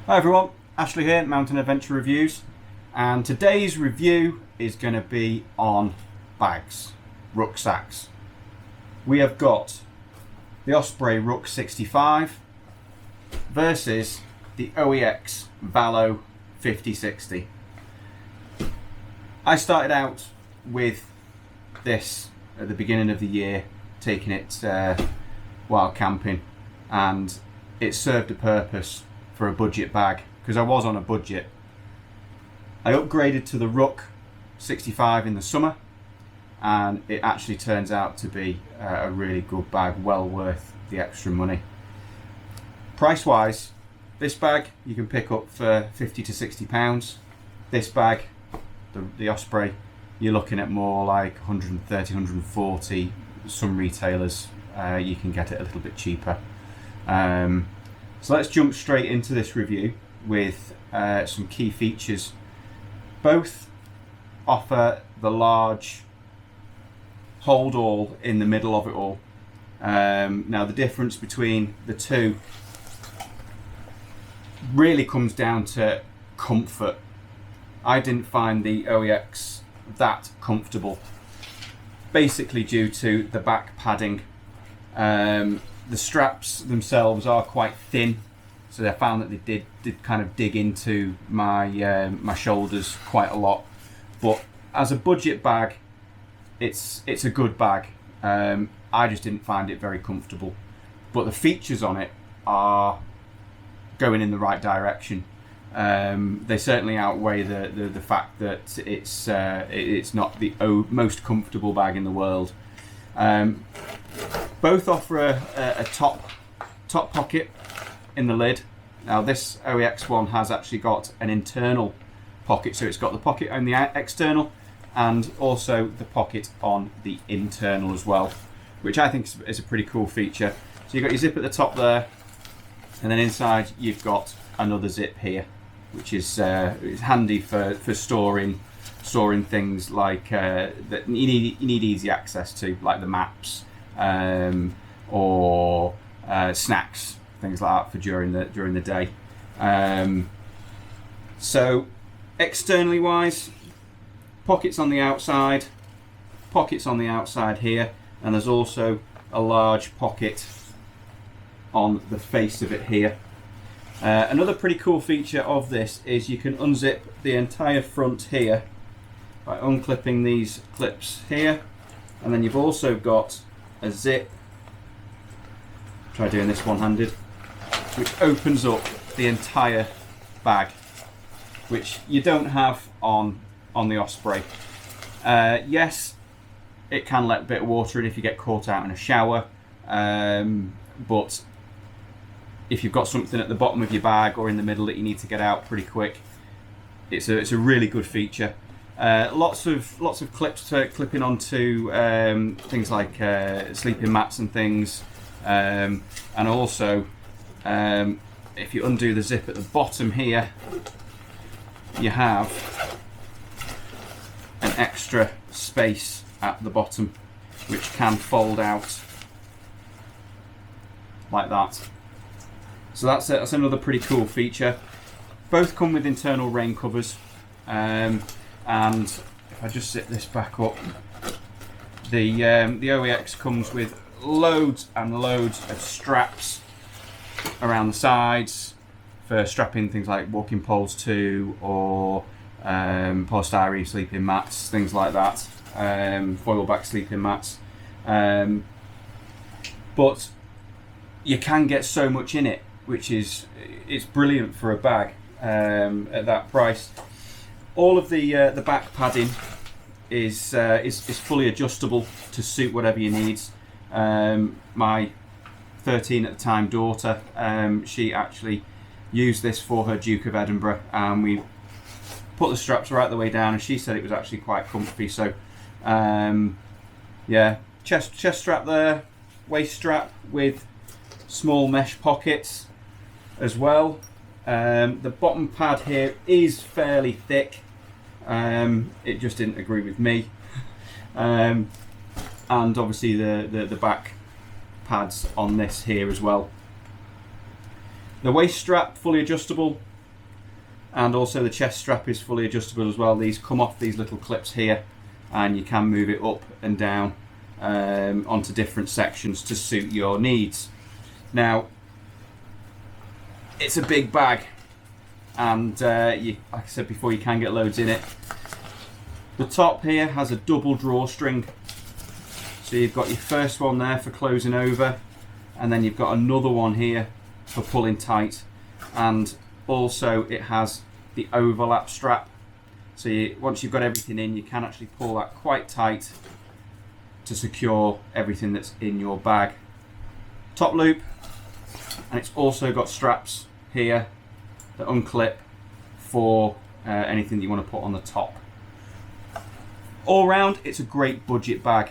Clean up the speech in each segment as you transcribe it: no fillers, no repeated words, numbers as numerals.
Hi everyone, Ashley here, Mountain Adventure Reviews, and today's review is going to be on bags, rucksacks. We have got the Osprey Rook 65 versus the OEX Vallo 5060. I started out with this at the beginning of the year, taking it while camping, and it served a purpose for a budget bag because I was on a budget. I upgraded to the Rook 65 in the summer, and it actually turns out to be a really good bag, well worth the extra money. Price wise, this bag you can pick up for 50 to 60 pounds. This bag, the Osprey, you're looking at more like 130, 140. Some retailers you can get it a little bit cheaper. So let's jump straight into this review with some key features. Both offer the large hold all in the middle of it all. Now the difference between the two really comes down to comfort. I didn't find the OEX that comfortable, basically due to the back padding. The straps themselves are quite thin, so I found that they did kind of dig into my my shoulders quite a lot. But as a budget bag, it's a good bag. I just didn't find it very comfortable, but the features on it are going in the right direction. They certainly outweigh the fact that it's not the most comfortable bag in the world. Both offer a top pocket in the lid. Now this OEX one has actually got an internal pocket, so it's got the pocket on the external and also the pocket on the internal as well, which I think is a pretty cool feature. So you've got your zip at the top there, and then inside you've got another zip here, which is handy for storing things like that you need easy access to, like the maps or snacks, things like that for during the day. So externally wise, pockets on the outside here, and there's also a large pocket on the face of it here. Another pretty cool feature of this is you can unzip the entire front here by unclipping these clips here, and then you've also got a zip, try doing this one-handed, which opens up the entire bag, which you don't have on the Osprey. Yes, it can let a bit of water in if you get caught out in a shower, but if you've got something at the bottom of your bag or in the middle that you need to get out pretty quick, it's a really good feature. Lots of clips to clipping onto things like sleeping mats and things, and also if you undo the zip at the bottom here, you have an extra space at the bottom which can fold out like that. So that's another pretty cool feature. Both come with internal rain covers, and if I just zip this back up, the OEX comes with loads and loads of straps around the sides for strapping things like walking poles to, or polystyrene sleeping mats, things like that, foil back sleeping mats. But you can get so much in it, which it's brilliant for a bag at that price. All of the back padding is fully adjustable to suit whatever you need. My 13 at the time daughter, she actually used this for her Duke of Edinburgh, and we put the straps right the way down, and she said it was actually quite comfy. So yeah, chest strap there, waist strap with small mesh pockets as well. The bottom pad here is fairly thick. It just didn't agree with me. And obviously the back pads on this here as well. The waist strap, fully adjustable, and also the chest strap is fully adjustable as well. These come off these little clips here, and you can move it up and down onto different sections to suit your needs. Now, it's a big bag, and like I said before, you can get loads in it. The top here has a double drawstring, so you've got your first one there for closing over, and then you've got another one here for pulling tight, and also it has the overlap strap, so once you've got everything in, you can actually pull that quite tight to secure everything that's in your bag. Top loop, and it's also got straps here that unclip for anything that you want to put on the top. All round, it's a great budget bag.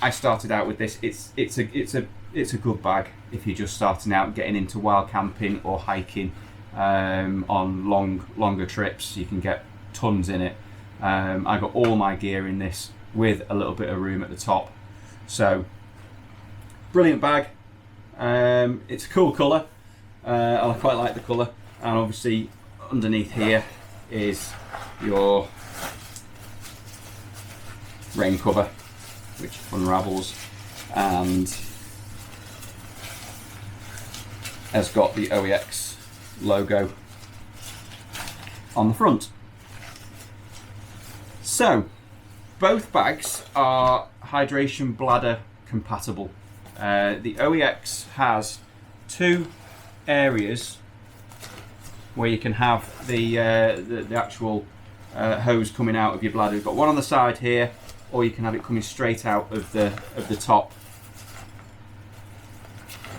I started out with this. It's a good bag if you're just starting out getting into wild camping or hiking on longer trips. You can get tons in it. I got all my gear in this with a little bit of room at the top. So brilliant bag. It's a cool colour. I quite like the colour, and obviously underneath here is your rain cover, which unravels and has got the OEX logo on the front. So both bags are hydration bladder compatible. The OEX has two areas where you can have the actual hose coming out of your bladder. You've got one on the side here, or you can have it coming straight out of the top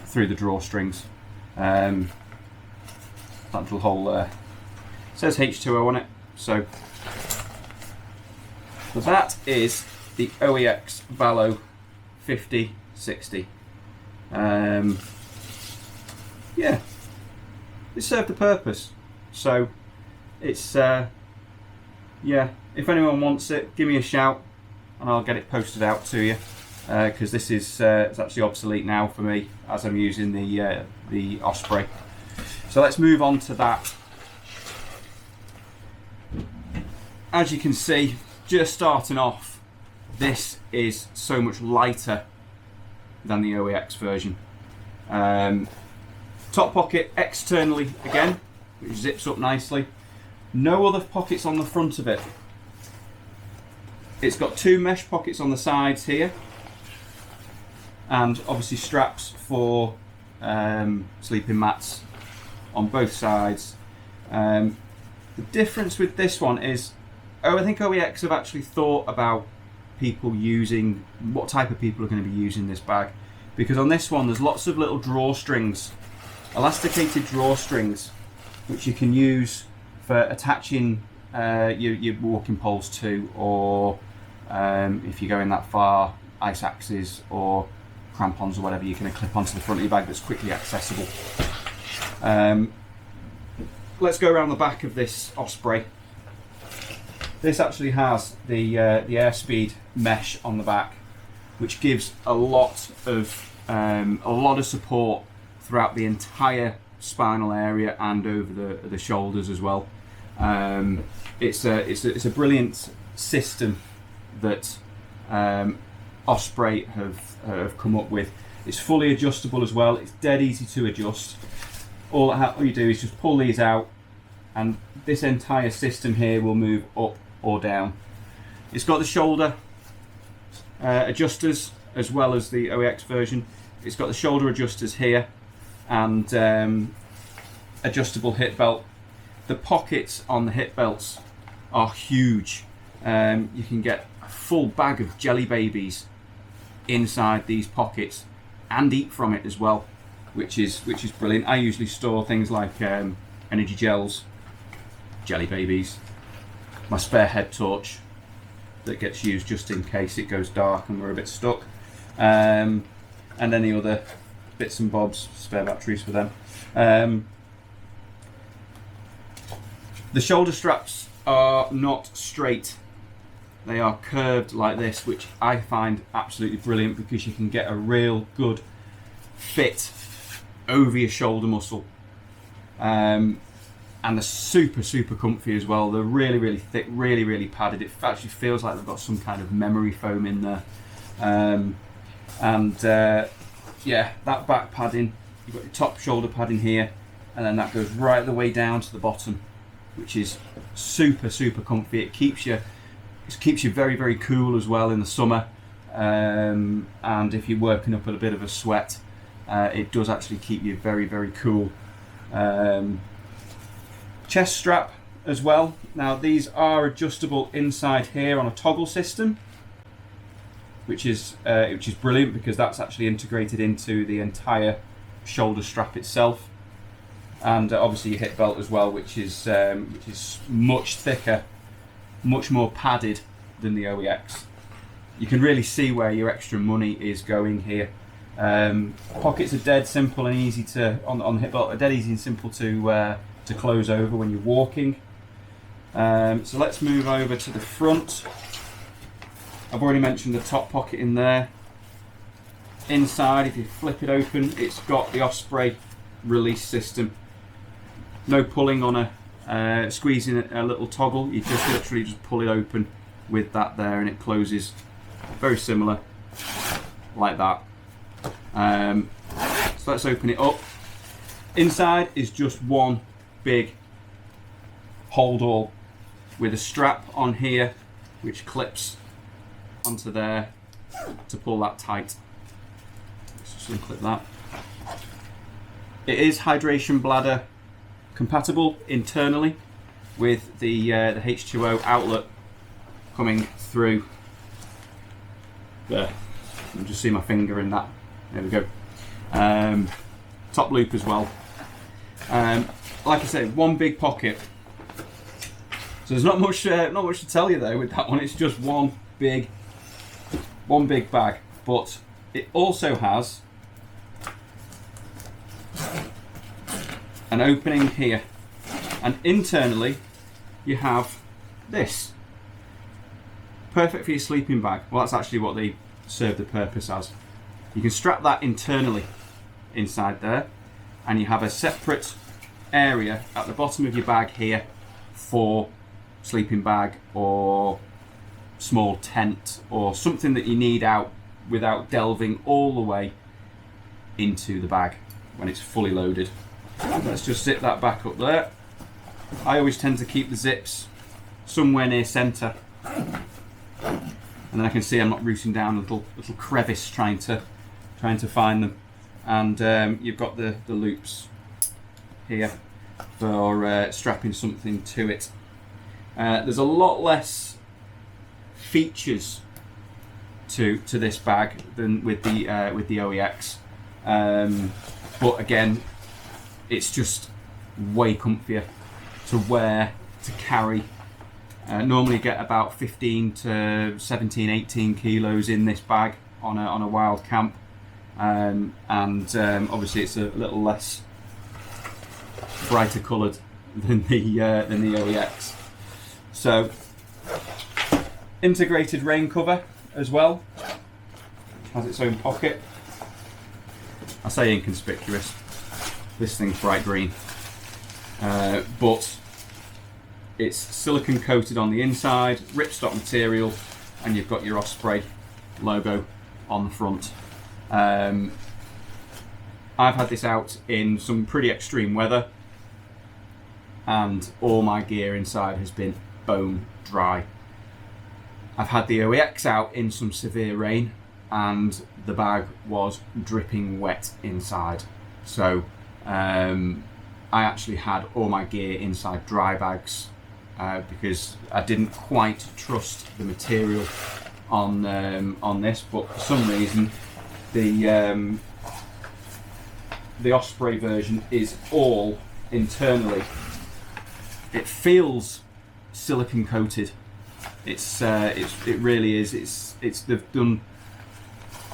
through the drawstrings. That little hole there says H2O on it. So that is the OEX Vallo 5060. Yeah, it served the purpose. So it's yeah, if anyone wants it, give me a shout and I'll get it posted out to you, because this is it's actually obsolete now for me as I'm using the Osprey. So let's move on to that. As you can see, just starting off, this is so much lighter than the OEX version. Top pocket externally again, which zips up nicely. No other pockets on the front of it. It's got two mesh pockets on the sides here, and obviously straps for sleeping mats on both sides. The difference with this one is, I think OEX have actually thought about people using, what type of people are going to be using this bag, because on this one there's lots of little drawstrings, elasticated drawstrings, which you can use for attaching your walking poles to, or if you're going that far, ice axes or crampons or whatever, you can clip onto the front of your bag that's quickly accessible. Let's go around the back of this Osprey. This actually has the airspeed mesh on the back, which gives a lot of support throughout the entire spinal area and over the shoulders as well. It's a brilliant system that Osprey have come up with. It's fully adjustable as well. It's dead easy to adjust. All you do is just pull these out, and this entire system here will move up or down. It's got the shoulder adjusters as well as the OEX version. It's got the shoulder adjusters here and adjustable hip belt. The pockets on the hip belts are huge. You can get a full bag of jelly babies inside these pockets and eat from it as well, which is brilliant. I usually store things like energy gels, jelly babies, my spare head torch that gets used just in case it goes dark and we're a bit stuck, and any other bits and bobs, spare batteries for them. The shoulder straps are not straight, they are curved like this, which I find absolutely brilliant because you can get a real good fit over your shoulder muscle. and they're super comfy as well. They're really thick, really padded. It actually feels like they've got some kind of memory foam in there. Yeah, that back padding, you've got your top shoulder padding here, and then that goes right the way down to the bottom, which is super comfy. It keeps you very cool as well in the summer, and if you're working up a bit of a sweat, it does actually keep you very cool. Chest strap as well. Now these are adjustable inside here on a toggle system, which is brilliant, because that's actually integrated into the entire shoulder strap itself, and obviously your hip belt as well, which is much thicker, much more padded than the OEX. You can really see where your extra money is going here. Pockets are dead simple and easy to on the hip belt are dead easy and simple to close over when you're walking. So let's move over to the front. I've already mentioned the top pocket in there. Inside, if you flip it open, it's got the Osprey release system. No pulling on a squeezing a little toggle. You just literally just pull it open with that there, and it closes very similar like that. So let's open it up. Inside is just one big hold all with a strap on here which clips onto there to pull that tight. Let's just unclip that. It is hydration bladder compatible internally, with the H2O outlet coming through there. You can just see my finger in that. There we go. Top loop as well. Like I said, one big pocket. So there's not much to tell you though with that one. It's just one big bag, but it also has an opening here, and internally you have this. Perfect for your sleeping bag. Well, that's actually what they serve the purpose as. You can strap that internally inside there, and you have a separate area at the bottom of your bag here for sleeping bag or small tent or something that you need out without delving all the way into the bag when it's fully loaded. Let's just zip that back up there. I always tend to keep the zips somewhere near centre, and then I can see I'm not rooting down a little crevice trying to find them. And you've got the loops here for strapping something to it. There's a lot less features to this bag than with the OEX, but again, it's just way comfier to wear, to carry. Normally get about 15 to 17, 18 kilos in this bag on a wild camp, and obviously it's a little less brighter coloured than the OEX. So integrated rain cover as well, has its own pocket. I say inconspicuous, this thing's bright green, but it's silicone coated on the inside, ripstop material, and you've got your Osprey logo on the front. I've had this out in some pretty extreme weather, and all my gear inside has been bone dry. I've had the OEX out in some severe rain, and the bag was dripping wet inside. So I actually had all my gear inside dry bags because I didn't quite trust the material on this, but for some reason the Osprey version is all internally. It feels silicone coated. It really is. They've done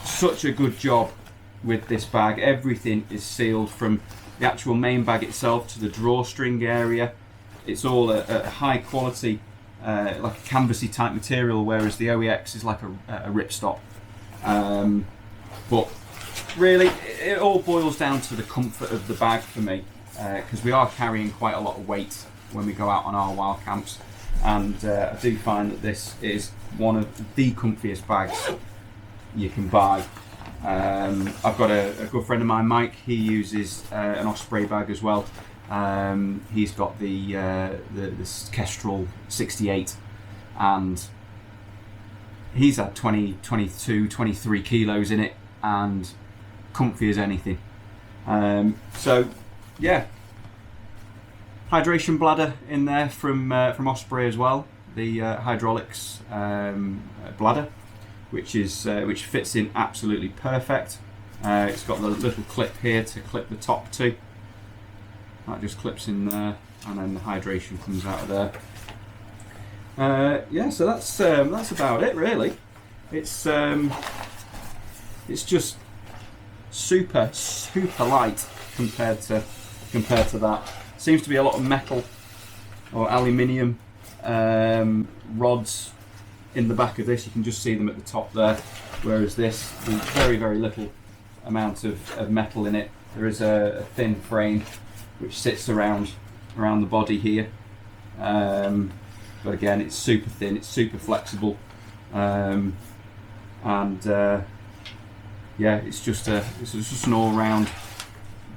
such a good job with this bag. Everything is sealed from the actual main bag itself to the drawstring area. It's all a high quality, like a canvasy type material, whereas the OEX is like a ripstop. But really, it all boils down to the comfort of the bag for me. because we are carrying quite a lot of weight when we go out on our wild camps, and I do find that this is one of the comfiest bags you can buy. I've got a good friend of mine, Mike. He uses an Osprey bag as well. He's got the Kestrel 68, and he's had 20, 22, 23 kilos in it, and comfy as anything. So yeah, hydration bladder in there from Osprey as well, the hydraulics bladder, which fits in absolutely perfect. It's got the little clip here to clip the top to. That just clips in there, and then the hydration comes out of there. Yeah, so that's about it really. It's just super light compared to that. Seems to be a lot of metal or aluminium rods in the back of this. You can just see them at the top there, whereas this, there's very little amount of metal in it. There is a thin frame which sits around the body here, but again, it's super thin, it's super flexible, and yeah, it's just an all-round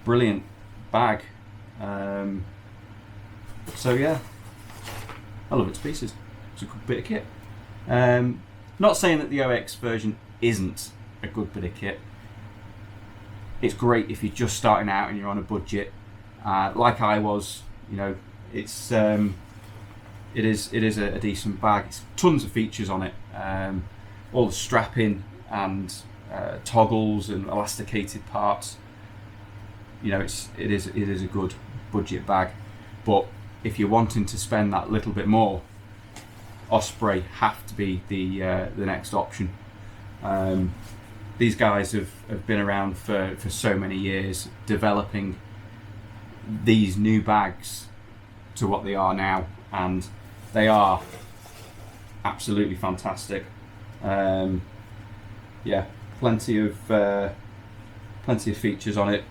brilliant bag. So yeah, I love it to pieces. It's a good bit of kit. Not saying that the OEX version isn't a good bit of kit. It's great if you're just starting out and you're on a budget, like I was. You know, it is a decent bag. It's tons of features on it. All the strapping and toggles and elasticated parts. You know, it is a good budget bag. But if you're wanting to spend that little bit more, Osprey have to be the next option. These guys have been around for so many years, developing these new bags to what they are now, and they are absolutely fantastic. Yeah, plenty of features on it,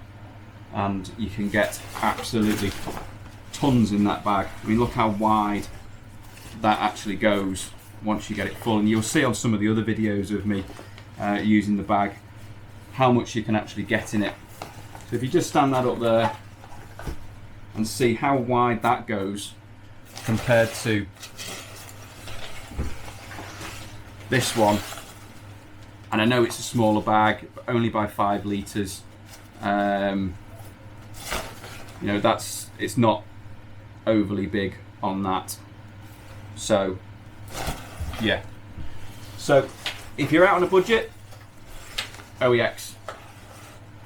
and you can get absolutely tons in that bag. I mean, look how wide that actually goes once you get it full, and you'll see on some of the other videos of me using the bag how much you can actually get in it. So if you just stand that up there and see how wide that goes compared to this one, and I know it's a smaller bag, but only by 5 litres. You know, it's not overly big on that. So yeah, so if you're out on a budget, OEX.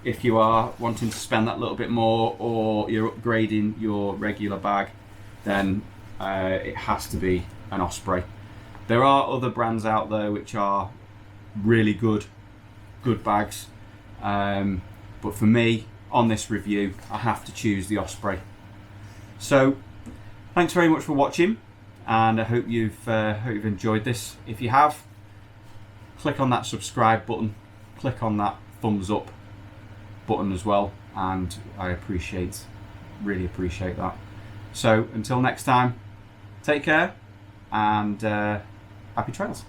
If you are wanting to spend that little bit more, or you're upgrading your regular bag, then it has to be an Osprey. There are other brands out there which are really good bags, but for me, on this review, I have to choose the Osprey. So thanks very much for watching, and I hope you've enjoyed this. If you have, click on that subscribe button, click on that thumbs up button as well, and I really appreciate that. So until next time, take care, and happy trails.